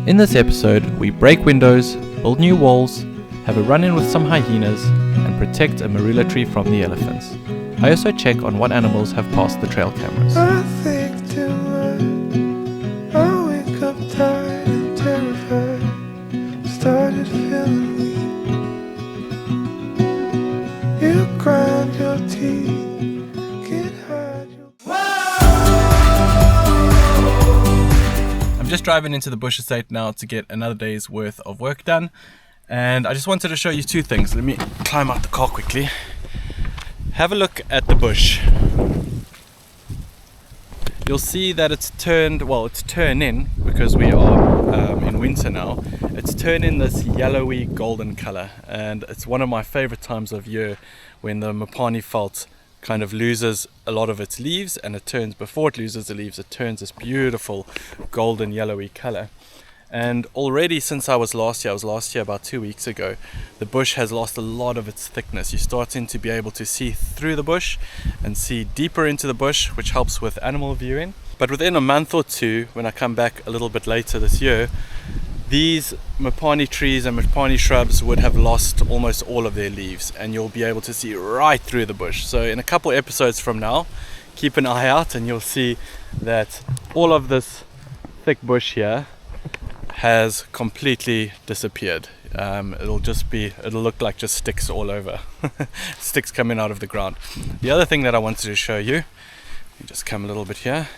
In this episode, we break windows, build new walls, have a run-in with some hyenas, and protect a Marula tree from the elephants. I also check on what animals have passed the trail cameras. I think too much. I wake up tired and terrified. Started feeling weak. You grind your teeth, can't hide your... I'm just driving into the bush estate now to get another day's worth of work done, and I just wanted to show you two things. Let me climb out the car quickly. Have a look at the bush. You'll see that it's turning because we are in winter now. It's turning this yellowy golden color, and it's one of my favorite times of year when the Mopani veld kind of loses a lot of its leaves, and it turns, before it loses the leaves, it turns this beautiful golden yellowy color. And already since I was last year about 2 weeks ago, the bush has lost a lot of its thickness. You're starting to be able to see through the bush and see deeper into the bush, which helps with animal viewing. But within a month or two, when I come back a little bit later this year, these Mopani trees and Mopani shrubs would have lost almost all of their leaves, and you'll be able to see right through the bush. So in a couple episodes from now, keep an eye out and you'll see that all of this thick bush here has completely disappeared. It'll look like just sticks all over. Sticks coming out of the ground. The other thing that I wanted to show you, just come a little bit here,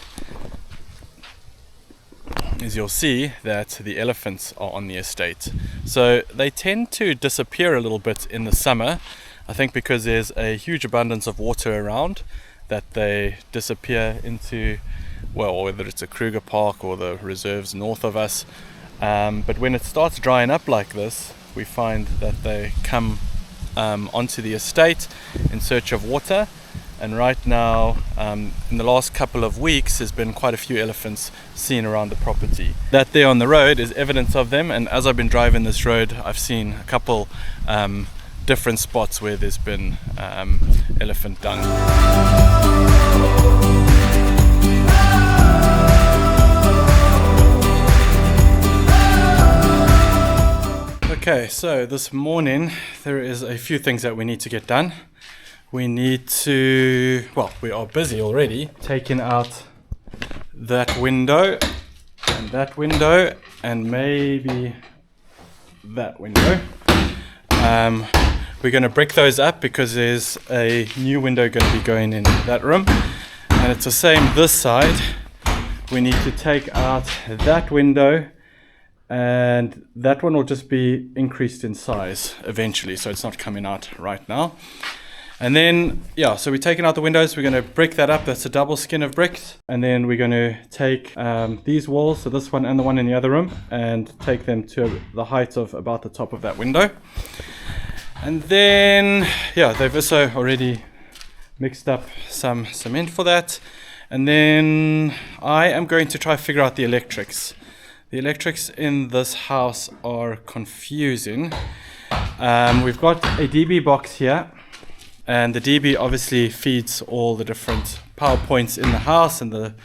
is you'll see that the elephants are on the estate. So they tend to disappear a little bit in the summer, I think because there's a huge abundance of water around, that they disappear into, well, whether it's a Kruger Park or the reserves north of us. But when it starts drying up like this, we find that they come onto the estate in search of water. And right now, in the last couple of weeks, there's been quite a few elephants seen around the property. That there on the road is evidence of them, and as I've been driving this road, I've seen a couple different spots where there's been elephant dung. Okay, so this morning there is a few things that we need to get done. We need to, well, we are busy already taking out that window and maybe that window. We're going to brick those up because there's a new window going to be going in that room, and it's the same this side. We need to take out that window, and that one will just be increased in size eventually, so it's not coming out right now. And then, yeah, so we're taking out the windows, we're going to brick that up. That's a double skin of bricks. And then we're going to take these walls, so this one and the one in the other room, and take them to the height of about the top of that window. And then, yeah, they've also already mixed up some cement for that. And then I am going to try to figure out the electrics. The electrics in this house are confusing. We've got a DB box here, and the DB obviously feeds all the different power points in the house and the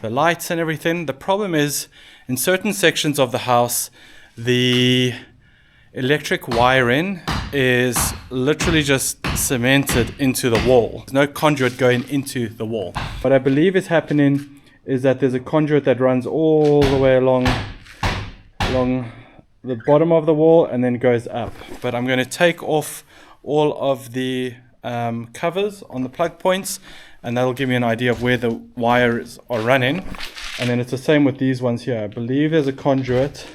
lights and everything. The problem is, in certain sections of the house, the electric wiring is literally just cemented into the wall. There's no conduit going into the wall. What I believe is happening is that there's a conduit that runs all the way along the bottom of the wall and then goes up. But I'm going to take off all of the covers on the plug points, and that'll give me an idea of where the wires are running. And then it's the same with these ones here. I believe there's a conduit,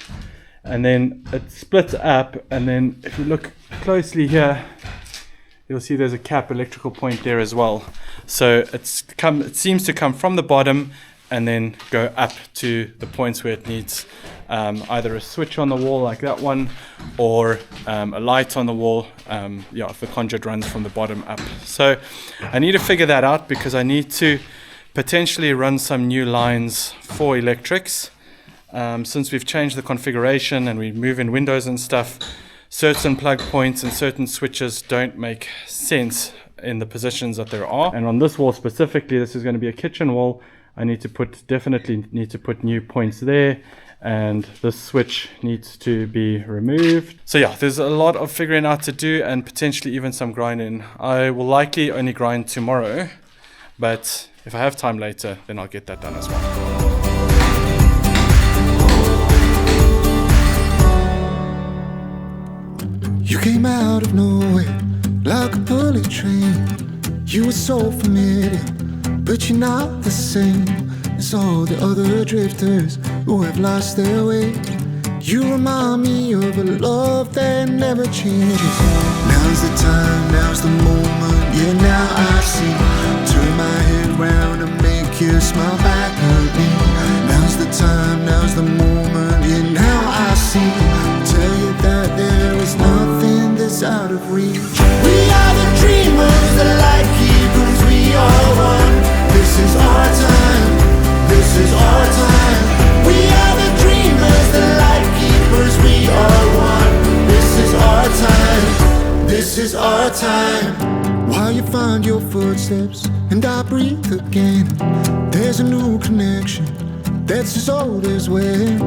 and then it splits up, and then if you look closely here, you'll see there's a cap electrical point there as well. So it seems to come from the bottom and then go up to the points where it needs either a switch on the wall like that one, or a light on the wall, if the conduit runs from the bottom up. So I need to figure that out because I need to potentially run some new lines for electrics. Since we've changed the configuration and we move in windows and stuff, certain plug points and certain switches don't make sense in the positions that there are. And on this wall specifically, this is going to be a kitchen wall. I definitely need to put new points there. and this switch needs to be removed. So yeah, there's a lot of figuring out to do and potentially even some grinding. I will likely only grind tomorrow, but if I have time later, then I'll get that done as well. You came out of nowhere like a bullet train. You were so familiar, but you're not the same as all the other drifters who have lost their way. You remind me of a love that never changes. Now's the time, now's the moment, yeah, now I see. Turn my head round and make you smile back at me. Now's the time, now's the moment, yeah, now I see. Tell you that there is nothing that's out of reach. We are the dreamers, the light keepers, we are one. This is our time, this is our time. We are the dreamers, the light keepers, we are one. This is our time, this is our time. While you find your footsteps and I breathe again, there's a new connection that's as old as when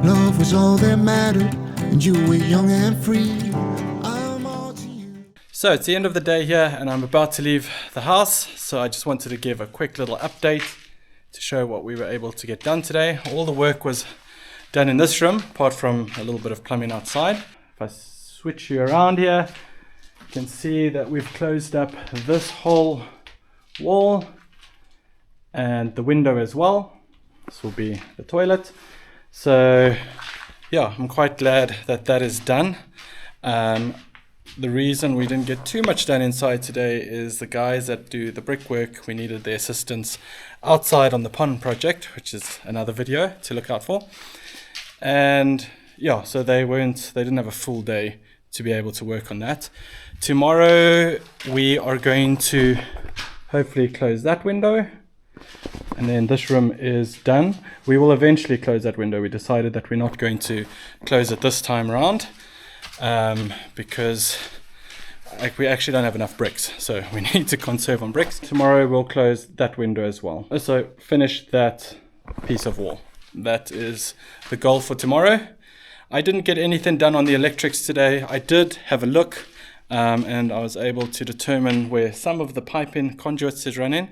love was all that mattered and you were young and free. I'm all to you. So it's the end of the day here and I'm about to leave the house, so I just wanted to give a quick little update to show what we were able to get done today. All the work was done in this room, apart from a little bit of plumbing outside. If I switch you around here, you can see that we've closed up this whole wall and the window as well. This will be the toilet. So yeah, I'm quite glad that that is done. The reason we didn't get too much done inside today is the guys that do the brickwork, we needed their assistance outside on the pond project, which is another video to look out for. And yeah, so they didn't have a full day to be able to work on that. Tomorrow we are going to hopefully close that window, and then this room is done. We will eventually close that window. We decided that we're not going to close it this time around because we actually don't have enough bricks, so we need to conserve on bricks. Tomorrow we'll close that window as well. So finish that piece of wall. That is the goal for tomorrow. I didn't get anything done on the electrics today. I did have a look and I was able to determine where some of the piping conduits is running,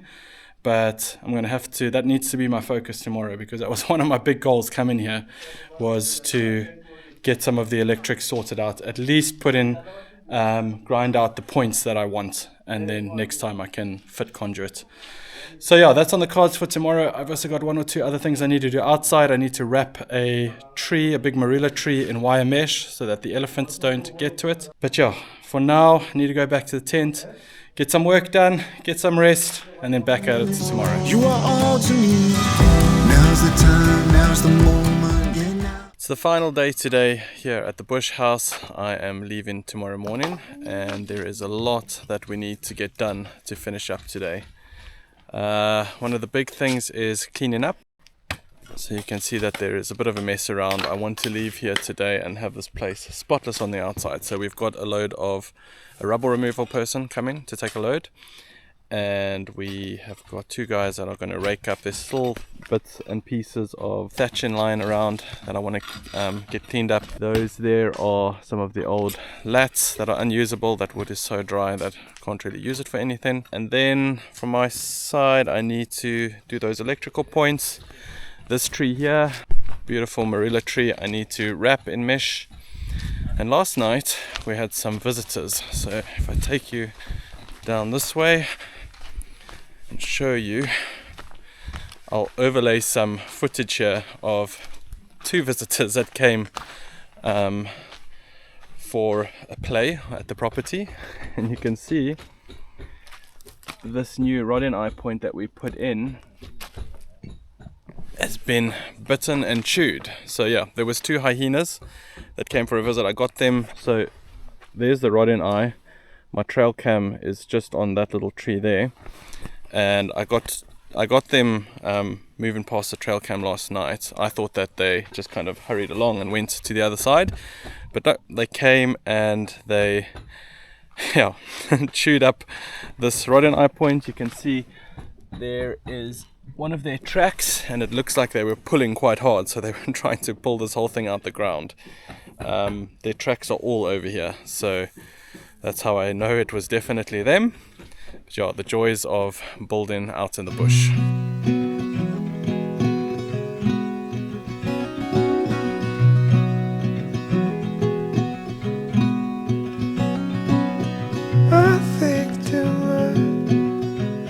but I'm going to have to, that needs to be my focus tomorrow, because that was one of my big goals coming here, was to get some of the electrics sorted out, at least put in, grind out the points that I want, and then next time I can fit conduit. So yeah, that's on the cards for tomorrow. I've also got one or two other things I need to do outside. I need to wrap a tree, a big Marula tree, in wire mesh so that the elephants don't get to it. But yeah, for now, I need to go back to the tent, get some work done, get some rest, and then back at it tomorrow. You are all to me. Now's the time, now's the moment, yeah, now. It's the final day today here at the Bush House. I am leaving tomorrow morning, and there is a lot that we need to get done to finish up today. One of the big things is cleaning up. So you can see that there is a bit of a mess around. I want to leave here today and have this place spotless on the outside. So we've got a rubble removal person coming to take a load. And we have got two guys that are going to rake up. There's still bits and pieces of thatching lying around that I want to get cleaned up. Those there are some of the old lats that are unusable. That wood is so dry that I can't really use it for anything. And then from my side, I need to do those electrical points. This tree here, beautiful Marula tree, I need to wrap in mesh. And last night we had some visitors. So if I take you down this way and show you, I'll overlay some footage here of two visitors that came for a play at the property. And you can see this new rod and eye point that we put in has been bitten and chewed. So yeah, there was two hyenas that came for a visit. I got them. So there's the rod and eye. My trail cam is just on that little tree there, and I got them moving past the trail cam last night. I thought that they just kind of hurried along and went to the other side, but no, they came and they chewed up this rod and eye point. You can see there is one of their tracks, and it looks like they were pulling quite hard, so they were trying to pull this whole thing out the ground. Their tracks are all over here, so that's how I know it was definitely them. But yeah, the joys of building out in the bush. I think too much.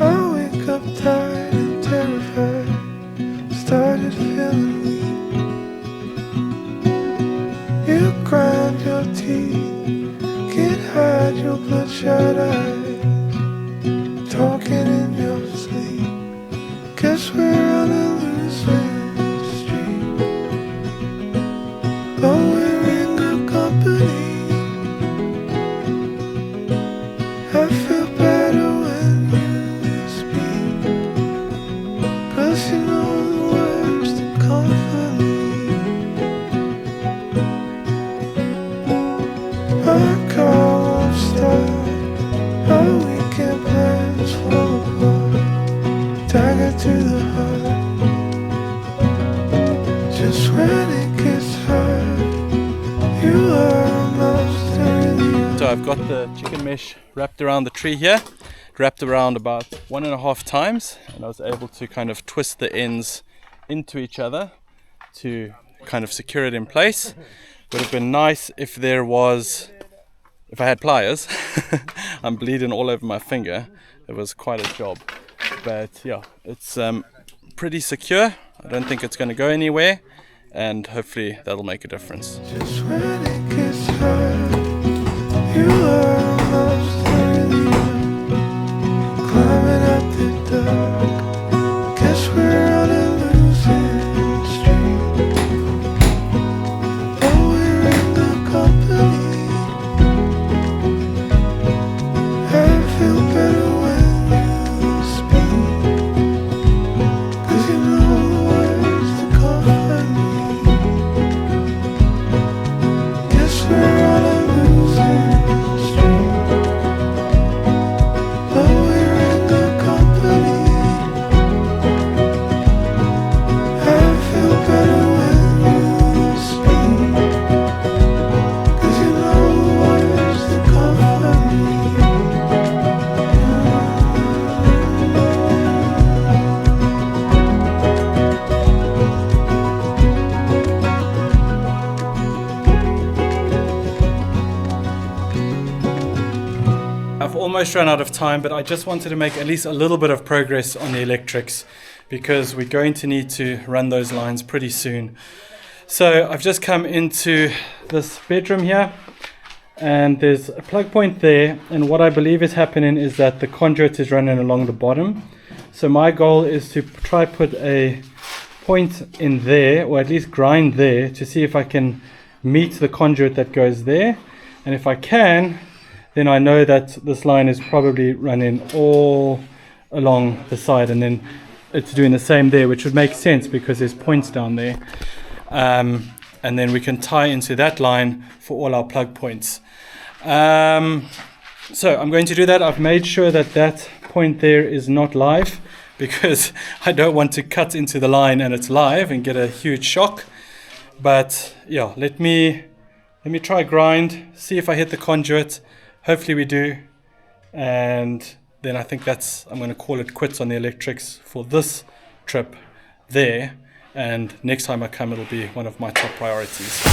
I wake up tired and terrified. Started feeling weak. You grind your teeth, can't hide your bloodshot eyes. Talking in your sleep. Guess we're on a losing streak. But we're in good company. I feel better when you speak, 'cause you know the words to comfort me. Our car won't start, our weekend plans fall apart. Dagger to the heart, just when it gets hard. You are a monster in the eye. So I've got the chicken mesh wrapped around the tree here, wrapped around about 1.5 times, and I was able to kind of twist the ends into each other to kind of secure it in place. Would have been nice if I had pliers. I'm bleeding all over my finger. It was quite a job, but yeah, it's pretty secure. I don't think it's going to go anywhere, and hopefully that'll make a difference. Just when it gets hard, you are a monster in the eye. Climbing up the dark, guess we're on a losing streak. Oh, we're in good company. I feel better when you speak, 'cause you know the words to comfort me. Guess we're on a losing streak, but we're in good company. I feel better when you speak, 'cause you know the words to comfort me. I've almost run out of time, but I just wanted to make at least a little bit of progress on the electrics because we're going to need to run those lines pretty soon. So I've just come into this bedroom here, and there's a plug point there, and what I believe is happening is that the conduit is running along the bottom. So my goal is to try put a point in there, or at least grind there, to see if I can meet the conduit that goes there. And if I can, then I know that this line is probably running all along the side, and then it's doing the same there, which would make sense because there's points down there. And then we can tie into that line for all our plug points. So I'm going to do that. I've made sure that that point there is not live because I don't want to cut into the line and it's live and get a huge shock. But yeah, let me try grind, see if I hit the conduit. Hopefully we do, and then I think I'm going to call it quits on the electrics for this trip there, and next time I come it'll be one of my top priorities.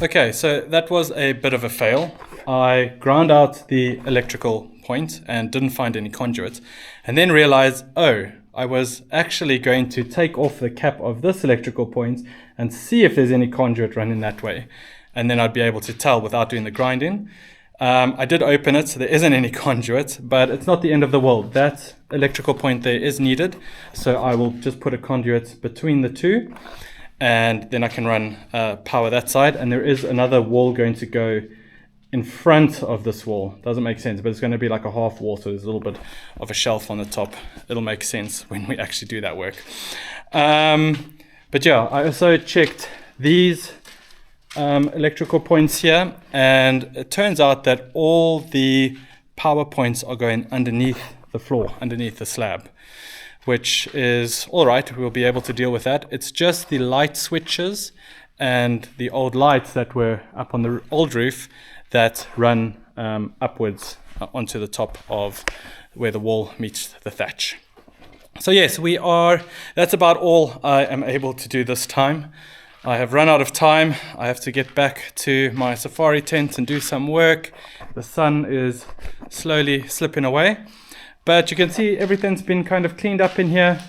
Okay, so that was a bit of a fail. I ground out the electrical point and didn't find any conduit, and then realized, oh, I was actually going to take off the cap of this electrical point and see if there's any conduit running that way, and then I'd be able to tell without doing the grinding. I did open it, so there isn't any conduit, but it's not the end of the world. That electrical point there is needed, so I will just put a conduit between the two, and then I can run power that side. And there is another wall going to go in front of this wall. Doesn't make sense, but it's going to be like a half wall, so there's a little bit of a shelf on the top. It'll make sense when we actually do that work. But yeah, I also checked these electrical points here, and it turns out that all the power points are going underneath the floor, underneath the slab, which is all right. We'll be able to deal with that. It's just the light switches and the old lights that were up on the old roof that run upwards onto the top of where the wall meets the thatch. So yes, that's about all I am able to do this time. I have run out of time. I have to get back to my safari tent and do some work. The sun is slowly slipping away, but you can see everything's been kind of cleaned up in here.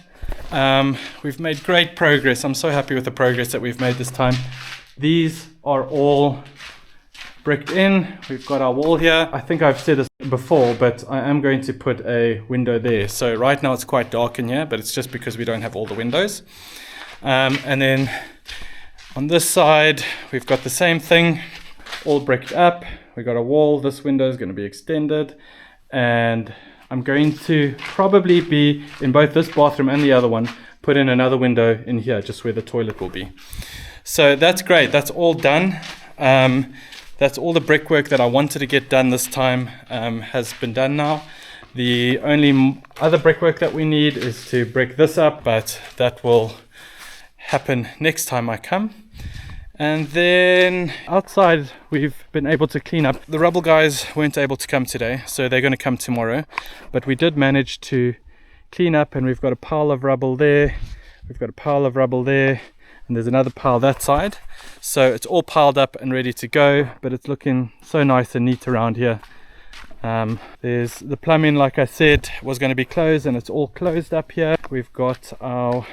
We've made great progress. I'm so happy with the progress that we've made this time. These are all bricked in. We've got our wall here. I think I've said this before, but I am going to put a window there. So right now it's quite dark in here, but it's just because we don't have all the windows. And then on this side, we've got the same thing, all bricked up. We've got a wall. This window is going to be extended, and I'm going to probably be in both this bathroom and the other one, put in another window in here, just where the toilet will be. So that's great. That's all done. That's all the brickwork that I wanted to get done this time has been done now. The only other brickwork that we need is to brick this up, but that will happen next time I come. And then outside we've been able to clean up. The rubble guys weren't able to come today, so they're going to come tomorrow, but we did manage to clean up, and we've got a pile of rubble there, we've got a pile of rubble there, and there's another pile that side. So it's all piled up and ready to go, but it's looking so nice and neat around here. There's the plumbing, like I said, was going to be closed, and it's all closed up here. We've got our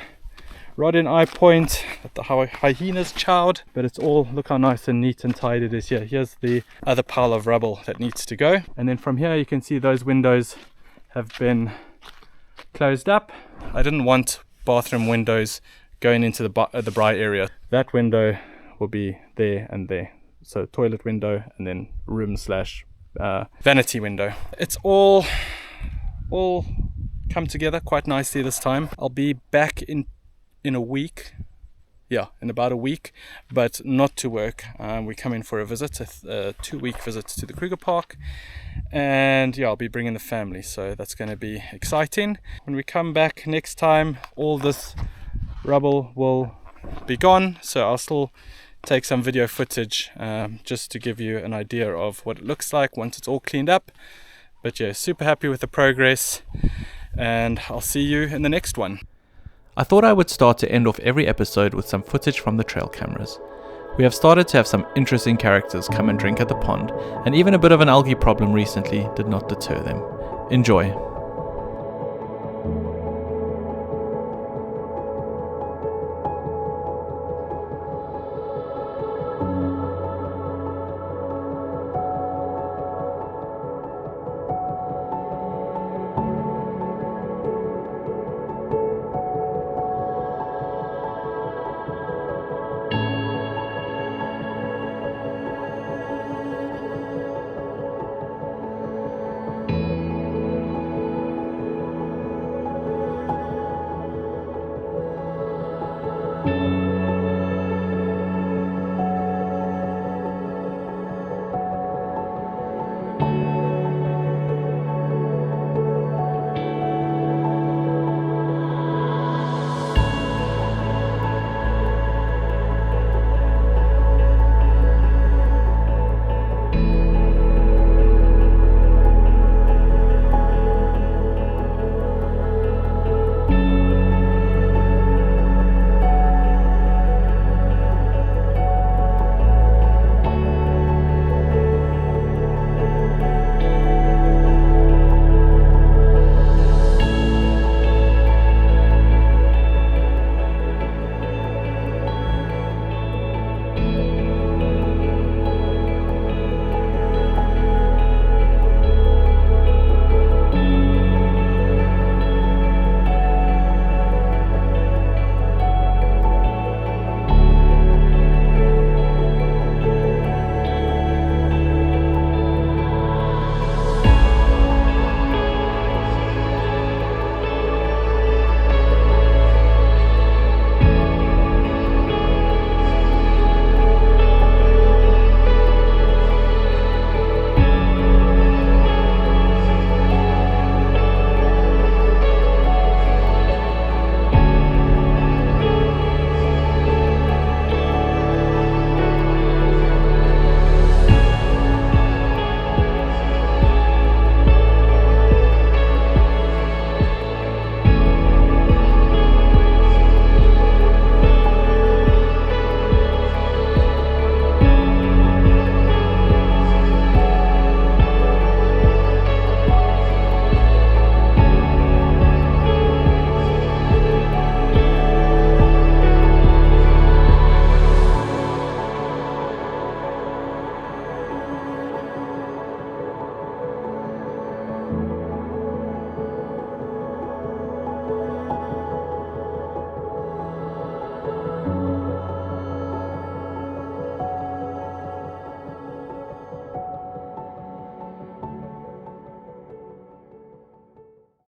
rod and eye point that the hyenas chowed, but it's all, look how nice and neat and tidy it is here. Here's the other pile of rubble that needs to go, and then from here you can see those windows have been closed up. I didn't want bathroom windows going into the braai area. That window will be there and there, so toilet window and then room slash vanity window. It's all come together quite nicely this time. I'll be back in a week, in about a week, but not to work. We come in for a visit, a 2-week visit to the Kruger Park, and I'll be bringing the family, so that's going to be exciting. When we come back next time, all this rubble will be gone, so I'll still take some video footage just to give you an idea of what it looks like once it's all cleaned up. But yeah, super happy with the progress, and I'll see you in the next one. I thought I would start to end off every episode with some footage from the trail cameras. We have started to have some interesting characters come and drink at the pond, and even a bit of an algae problem recently did not deter them. Enjoy.